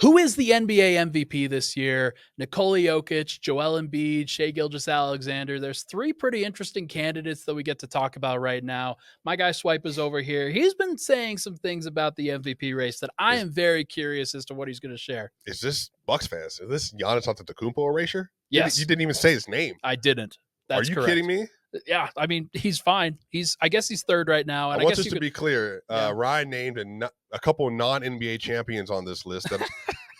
Who is the NBA MVP this year? Nikola Jokic, Joel Embiid, Shai Gilgeous-Alexander. There's three pretty interesting candidates that we get to talk about right now. My guy Swipe is over here. He's been saying some things about the MVP race that I am very curious as to what he's going to share. Is this Bucks fans? Is this Giannis Antetokounmpo erasure? Yes. You didn't even say his name. I didn't. That's Are you correct. kidding me? Yeah, I mean, he's fine. I guess he's third right now. And I want this to be clear. Ryan named a couple non-NBA champions on this list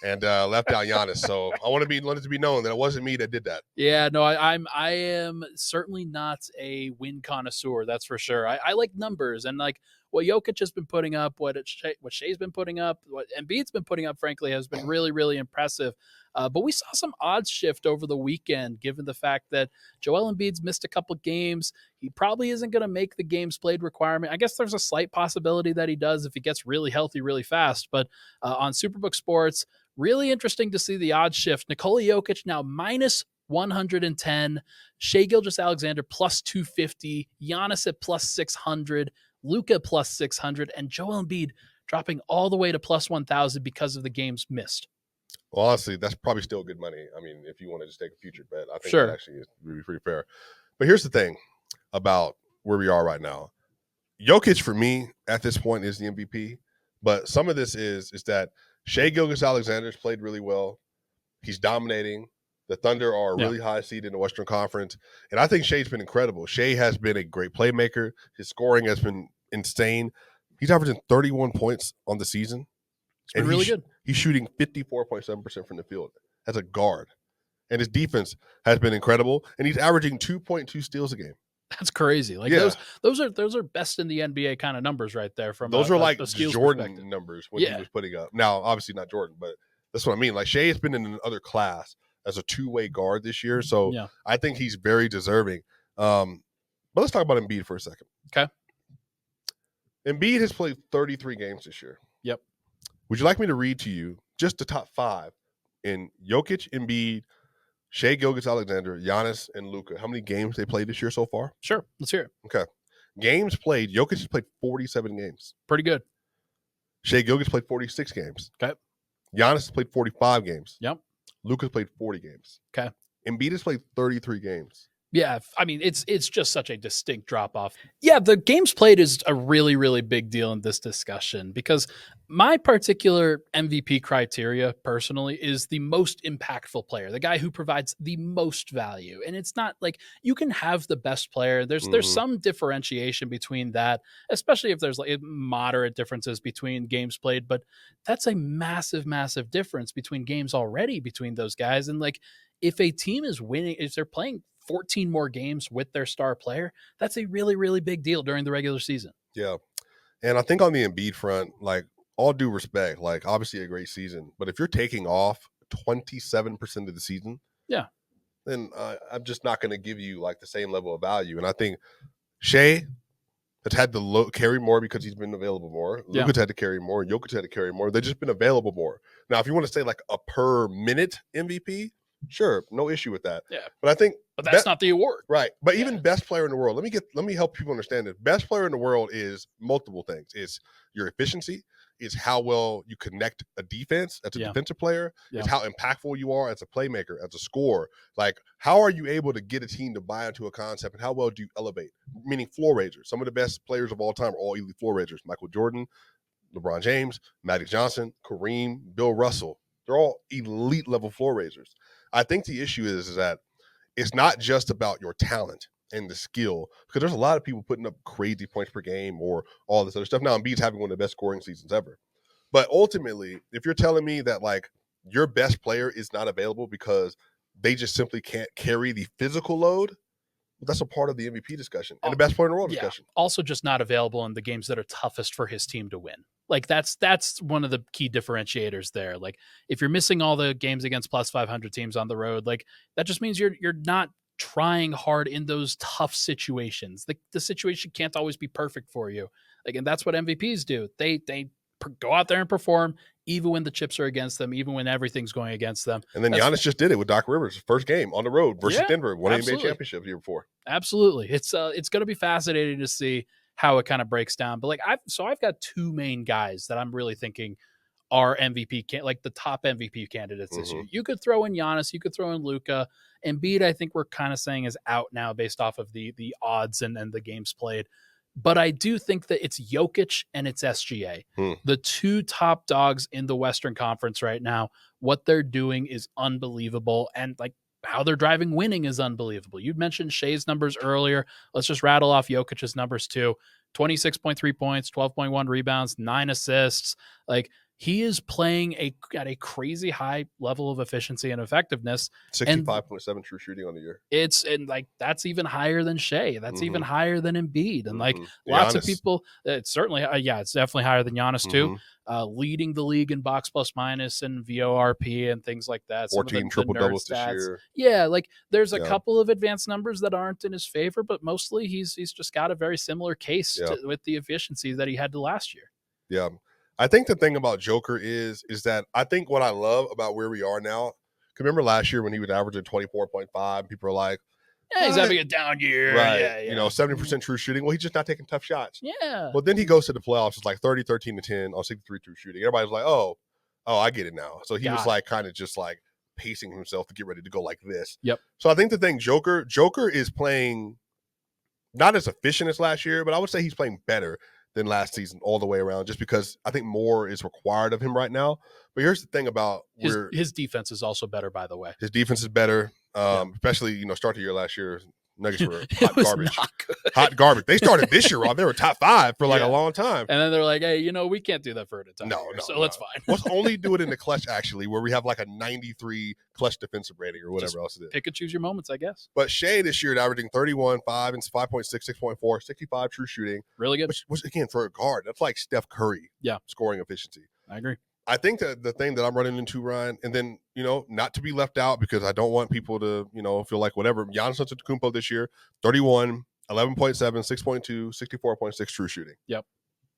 and left out Giannis. So I want it to be known that it wasn't me that did that. Yeah, no, I am certainly not a win connoisseur. That's for sure. I like numbers and like what Jokic has been putting up, what Shai's been putting up, what Embiid's been putting up. Frankly, has been really, really impressive. But we saw some odds shift over the weekend, given the fact that Joel Embiid's missed a couple games. He probably isn't going to make the games played requirement. I guess there's a slight possibility that he does if he gets really healthy really fast. But on Superbook Sports, really interesting to see the odds shift. Nikola Jokic now minus 110, Shai Gilgeous-Alexander plus 250, Giannis at plus 600, Luka plus 600, and Joel Embiid dropping all the way to plus 1,000 because of the games missed. Well, honestly, that's probably still good money. I mean, if you want to just take a future bet, I think that actually is really pretty fair. But here's the thing about where we are right now. Jokic, for me, at this point, is the MVP. But some of this is that Shai Gilgeous-Alexander's played really well. He's dominating. The Thunder are a really high seed in the Western Conference. And I think Shai's been incredible. Shai has been a great playmaker. His scoring has been insane. He's averaging 31 points on the season. It's been really good. He's shooting 54.7% from the field as a guard. And his defense has been incredible. And he's averaging 2.2 steals a game. That's crazy. Like those are best in the NBA kind of numbers right there. From those are like Jordan numbers when he was putting up. Now, obviously not Jordan, but that's what I mean. Like Shai has been in another class as a two-way guard this year. So I think he's very deserving. But let's talk about Embiid for a second. Okay. Embiid has played 33 games this year. Yep. Would you like me to read to you just the top five in Jokic, Embiid, Shai Gilgeous-Alexander, Giannis, and Luka? How many games they played this year so far? Sure. Let's hear it. Okay. Games played. Jokic has played 47 games. Pretty good. Shai Gilgeous played 46 games. Okay. Giannis has played 45 games. Yep. Luka's played 40 games. Okay. Embiid has played 33 games. Yeah, I mean, it's just such a distinct drop-off. Yeah, the games played is a really, really big deal in this discussion because my particular MVP criteria, personally, is the most impactful player, the guy who provides the most value. And it's not like you can have the best player. There's some differentiation between that, especially if there's like moderate differences between games played. But that's a massive, massive difference between games already between those guys. And like, if a team is winning, if they're playing 14 more games with their star player, that's a really, really big deal during the regular season. Yeah. And I think on the Embiid front, like, all due respect, like, obviously a great season, but if you're taking off 27% of the season, then I'm just not going to give you like the same level of value. And I think Shai has had to carry more because he's been available more. Luka's had to carry more. Jokic had to carry more. They've just been available more. Now, if you want to say like a per minute MVP, sure, no issue with that. Yeah, but that's not the award, right? But even best player in the world. Let me help people understand this. Best player in the world is multiple things. It's your efficiency. It's how well you connect a defense as a defensive player. It's how impactful you are as a playmaker, as a scorer. Like, how are you able to get a team to buy into a concept, and how well do you elevate? Meaning floor raisers. Some of the best players of all time are all elite floor raisers. Michael Jordan, LeBron James, Magic Johnson, Kareem, Bill Russell. They're all elite level floor raisers. I think the issue is that it's not just about your talent and the skill, because there's a lot of people putting up crazy points per game or all this other stuff. Now, Embiid's having one of the best scoring seasons ever. But ultimately, if you're telling me that like your best player is not available because they just simply can't carry the physical load, well, that's a part of the MVP discussion and the best player in the world discussion. Also just not available in the games that are toughest for his team to win. Like that's one of the key differentiators there. Like if you're missing all the games against plus 500 teams on the road, like that just means you're not trying hard in those tough situations. The situation can't always be perfect for you. Like, and that's what MVPs do. They go out there and perform even when the chips are against them, even when everything's going against them. And then Giannis just did it with Doc Rivers, first game on the road versus Denver, won an NBA championship the year before. Absolutely. It's going to be fascinating to see how it kind of breaks down. But like I've got two main guys that I'm really thinking are MVP, like the top MVP candidates this year. You could throw in Giannis, you could throw in Luka. Embiid, I think we're kind of saying is out now based off of the odds and the games played. But I do think that it's Jokic and it's SGA. The two top dogs in the Western Conference right now. What they're doing is unbelievable. And like how they're driving winning is unbelievable. You mentioned Shai's numbers earlier. Let's just rattle off Jokic's numbers too. 26.3 points, 12.1 rebounds, 9 assists. Like he is playing at a crazy high level of efficiency and effectiveness. 65.7 true shooting on the year. And like that's even higher than Shai. That's even higher than Embiid. And like lots Giannis. Of people, it's certainly it's definitely higher than Giannis too. Leading the league in box plus minus and VORP and things like that. 14 triple doubles this year. Yeah, like there's a couple of advanced numbers that aren't in his favor, but mostly he's just got a very similar case with the efficiency that he had to last year. Yeah. I think the thing about Joker is that I think what I love about where we are now, remember last year when he was averaging 24.5, people are like, he's having a down year. Right. Yeah. 70% true shooting. Well, he's just not taking tough shots. Yeah. Well, then he goes to the playoffs. It's like 30, 13 to 10 on 63 true shooting. Everybody's like, oh, I get it now. So he was like kind of just like pacing himself to get ready to go like this. Yep. So I think the thing, Joker is playing not as efficient as last year, but I would say he's playing better than last season all the way around, just because I think more is required of him right now. But here's the thing about his defense is also better, by the way. His defense is better, especially, start the year last year. Nuggets were hot garbage. Hot garbage. They started this year off. They were top 5 for like a long time. And then they're like, hey, we can't do that for an entire year. So that's fine. Let's only do it in the clutch, actually, where we have like a 93 clutch defensive rating or whatever else it is. Pick and choose your moments, I guess. But Shai this year averaging 31, 5 and 5.6, 6.4, 65 true shooting. Really good. Which again, for a guard, that's like Steph Curry scoring efficiency. I agree. I think that the thing that I'm running into, Ryan, and then, not to be left out because I don't want people to, feel like whatever. Giannis Antetokounmpo this year, 31, 11.7, 6.2, 64.6 true shooting. Yep.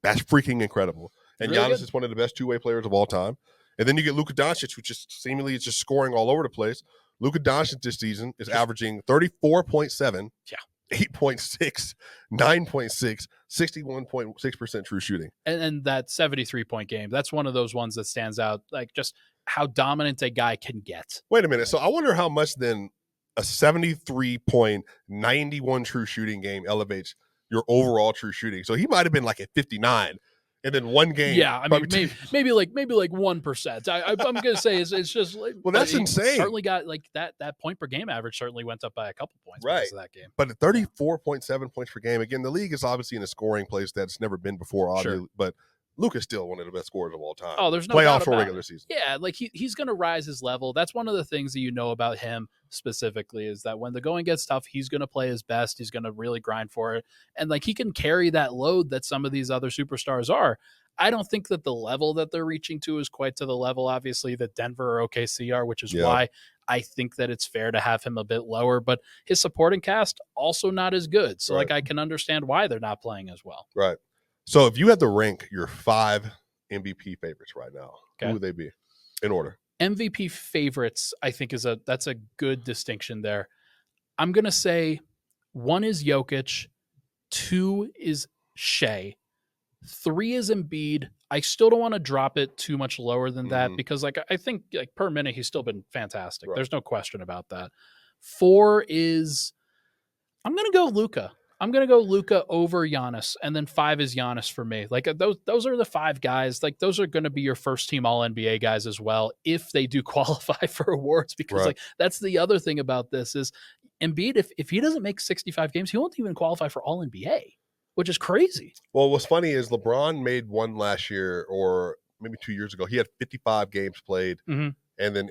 That's freaking incredible. And really Giannis is one of the best two-way players of all time. And then you get Luka Doncic, who just seemingly is just scoring all over the place. Luka Doncic this season is averaging 34.7. Yeah. 8.6, 9.6, 61.6% true shooting. And that 73-point game, that's one of those ones that stands out, like just how dominant a guy can get. Wait a minute. So I wonder how much then a 73.91 true shooting game elevates your overall true shooting. So he might have been like at 59. And then one game. Yeah, I mean, maybe like 1%. I'm gonna say it's just like, well, that's insane. Certainly got like that point per game average certainly went up by a couple points because of that game. But at 34.7 points per game, again, the league is obviously in a scoring place that's never been before. Obviously, sure. But Luka's still one of the best scorers of all time. Oh, there's no playoffs doubt or regular season. Yeah, like he's going to rise his level. That's one of the things that about him specifically is that when the going gets tough, he's going to play his best. He's going to really grind for it, and like he can carry that load that some of these other superstars are. I don't think that the level that they're reaching to is quite to the level, obviously, that Denver or OKC are, which is why I think that it's fair to have him a bit lower. But his supporting cast also not as good, so like I can understand why they're not playing as well. Right. So if you had to rank your 5 MVP favorites right now, who would they be in order? MVP favorites, I think that's a good distinction there. I'm going to say 1 is Jokic, 2 is Shai, 3 is Embiid. I still don't want to drop it too much lower than that because like I think like per minute he's still been fantastic. Right. There's no question about that. 4 is I'm going to go Luka. I'm going to go Luka over Giannis, and then 5 is Giannis for me. Like those are the 5 guys. Like those are going to be your first team all NBA guys as well if they do qualify for awards, because like that's the other thing about this is Embiid, if he doesn't make 65 games, he won't even qualify for all NBA, which is crazy. Well, what's funny is LeBron made one last year or maybe 2 years ago. He had 55 games played, and then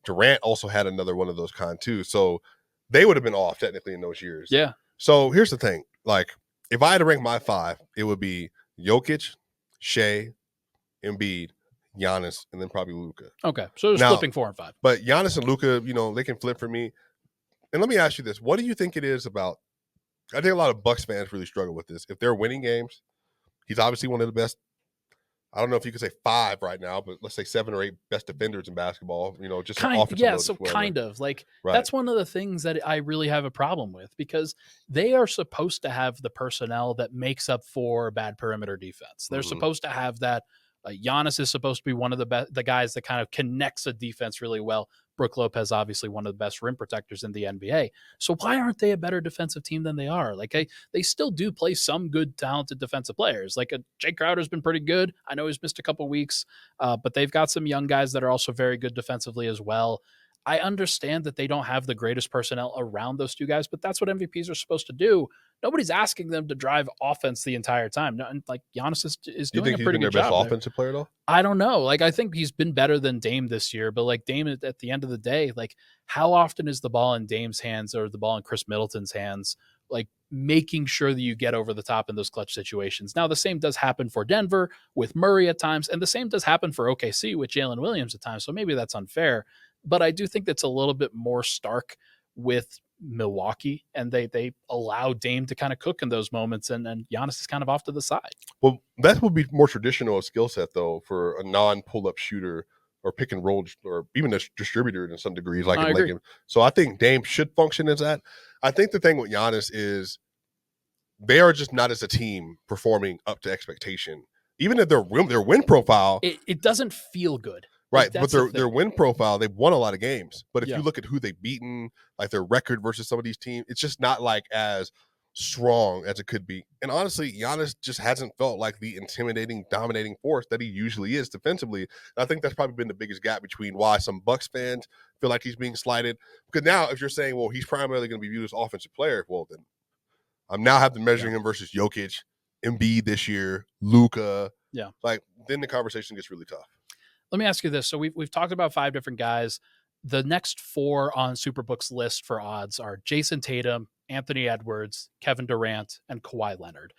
Durant also had another one of those kind too. So they would have been off technically in those years. Yeah. So here's the thing. Like, if I had to rank my 5, it would be Jokic, Shai, Embiid, Giannis, and then probably Luka. Okay. So it's flipping 4 and 5. But Giannis and Luka, they can flip for me. And let me ask you this. What do you think it is about – I think a lot of Bucks fans really struggle with this. If they're winning games, he's obviously one of the best – I don't know if you could say 5 right now, but let's say 7 or 8 best defenders in basketball, just offensive. Yeah, so kind of. Like, that's one of the things that I really have a problem with, because they are supposed to have the personnel that makes up for bad perimeter defense. They're supposed to have that Giannis is supposed to be one of the guys that kind of connects a defense really well. Brook Lopez, obviously one of the best rim protectors in the NBA. So why aren't they a better defensive team than they are? Like they still do play some good, talented defensive players. Like Jay Crowder's been pretty good. I know he's missed a couple weeks, but they've got some young guys that are also very good defensively as well. I understand that they don't have the greatest personnel around those two guys, but that's what MVPs are supposed to do. Nobody's asking them to drive offense the entire time. Like Giannis is doing a pretty good job. Do you think he's been their best offensive player at all? I don't know. Like, I think he's been better than Dame this year, but like Dame at the end of the day, like how often is the ball in Dame's hands or the ball in Chris Middleton's hands? Like making sure that you get over the top in those clutch situations. Now, the same does happen for Denver with Murray at times, and the same does happen for OKC with Jalen Williams at times. So maybe that's unfair, but I do think that's a little bit more stark with Milwaukee, and they allow Dame to kind of cook in those moments, and Giannis is kind of off to the side. Well, that would be more traditional skill set though for a non-pull-up shooter or pick and roll or even a distributor in some degrees. So I think Dame should function as that. I think the thing with Giannis is they are just not as a team performing up to expectation. Even if their win profile, it doesn't feel good. Right, but their win profile, they've won a lot of games. But if you look at who they've beaten, like their record versus some of these teams, it's just not like as strong as it could be. And honestly, Giannis just hasn't felt like the intimidating, dominating force that he usually is defensively. And I think that's probably been the biggest gap between why some Bucks fans feel like he's being slighted. Because now if you're saying, well, he's primarily going to be viewed as offensive player, well, then I'm now having measuring him versus Jokic, Embiid this year, Luka. Yeah. Like, then the conversation gets really tough. Let me ask you this. So we've talked about 5 different guys. The next 4 on Superbook's list for odds are Jason Tatum, Anthony Edwards, Kevin Durant, and Kawhi Leonard.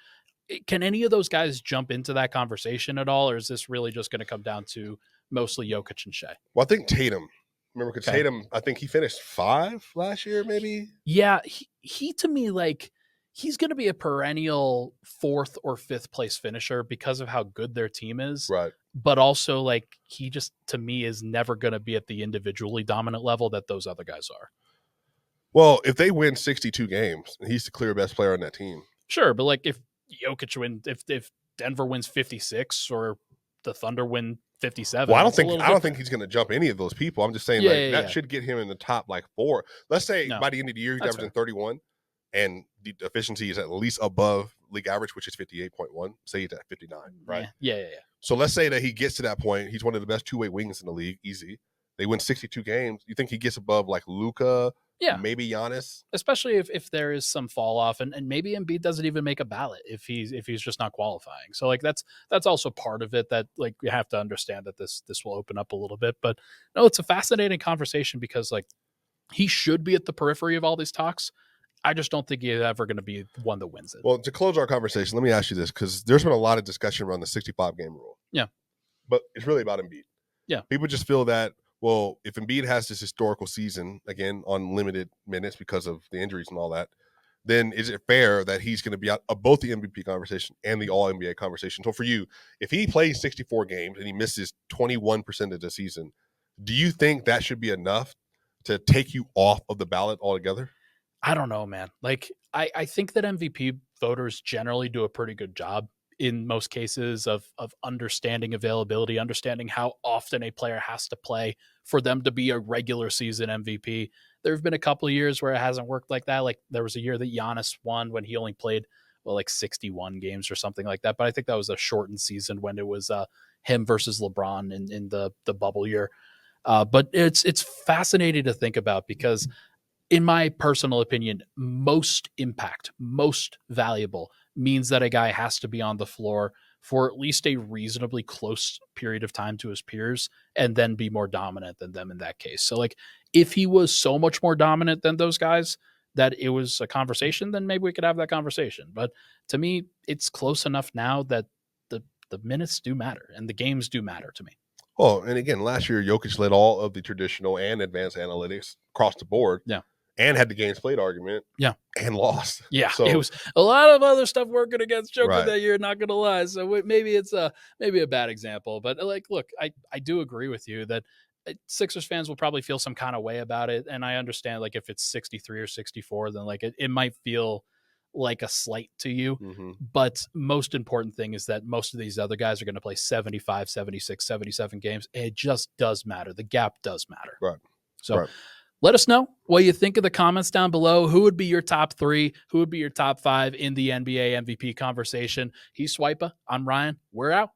Can any of those guys jump into that conversation at all, or is this really just going to come down to mostly Jokic and Shai? Well, I think Tatum. Remember, because Tatum, I think he finished 5 last year, maybe? Yeah, he to me, like, he's going to be a perennial 4th or 5th place finisher because of how good their team is. Right. But also, like, he just, to me, is never going to be at the individually dominant level that those other guys are. Well, if they win 62 games, he's the clear best player on that team. Sure, but like if Jokic if Denver wins 56 or the Thunder win 57. Well, I don't think he's going to jump any of those people. I'm just saying that should get him in the top 4. Let's say by the end of the year he's averaging 31 and the efficiency is at least above league average, which is 58.1. Say he's at 59, right? Yeah. So let's say that he gets to that point. He's one of the best two-way wings in the league, easy. They win 62 games. You think he gets above like Luka? Yeah, maybe Giannis, especially if there is some fall off, and maybe Embiid doesn't even make a ballot if he's just not qualifying. So like that's also part of it that like you have to understand that this will open up a little bit. But no, it's a fascinating conversation because like he should be at the periphery of all these talks. I just don't think he's ever going to be one that wins it. Well, to close our conversation, let me ask you this because there's been a lot of discussion around the 65 game rule. Yeah, but it's really about Embiid. Yeah, people just feel that. Well, if Embiid has this historical season, again, on limited minutes because of the injuries and all that, then is it fair that he's going to be out of both the MVP conversation and the All-NBA conversation? So for you, if he plays 64 games and he misses 21% of the season, do you think that should be enough to take you off of the ballot altogether? I don't know, man. Like, I think that MVP voters generally do a pretty good job in most cases of understanding availability, understanding how often a player has to play for them to be a regular season MVP. There have been a couple of years where it hasn't worked like that. Like there was a year that Giannis won when he only played, like 61 games or something like that. But I think that was a shortened season when it was him versus LeBron in the bubble year. But it's fascinating to think about because in my personal opinion, most impact, most valuable means that a guy has to be on the floor for at least a reasonably close period of time to his peers and then be more dominant than them in that case. So like if he was so much more dominant than those guys that it was a conversation, then maybe we could have that conversation. But to me, it's close enough now that the minutes do matter and the games do matter to me. Well, and again, last year, Jokic led all of the traditional and advanced analytics across the board. Yeah. And had the games played argument. Yeah. And lost. Yeah. So, it was a lot of other stuff working against Joker that year, not going to lie. So maybe it's a bad example. But like, look, I do agree with you that Sixers fans will probably feel some kind of way about it. And I understand like if it's 63 or 64, then like it might feel like a slight to you. But most important thing is that most of these other guys are going to play 75, 76, 77 games. It just does matter. The gap does matter. Right. So let us know what you think of the comments down below. Who would be your top 3? Who would be your top 5 in the NBA MVP conversation? He's Swipa. I'm Ryan. We're out.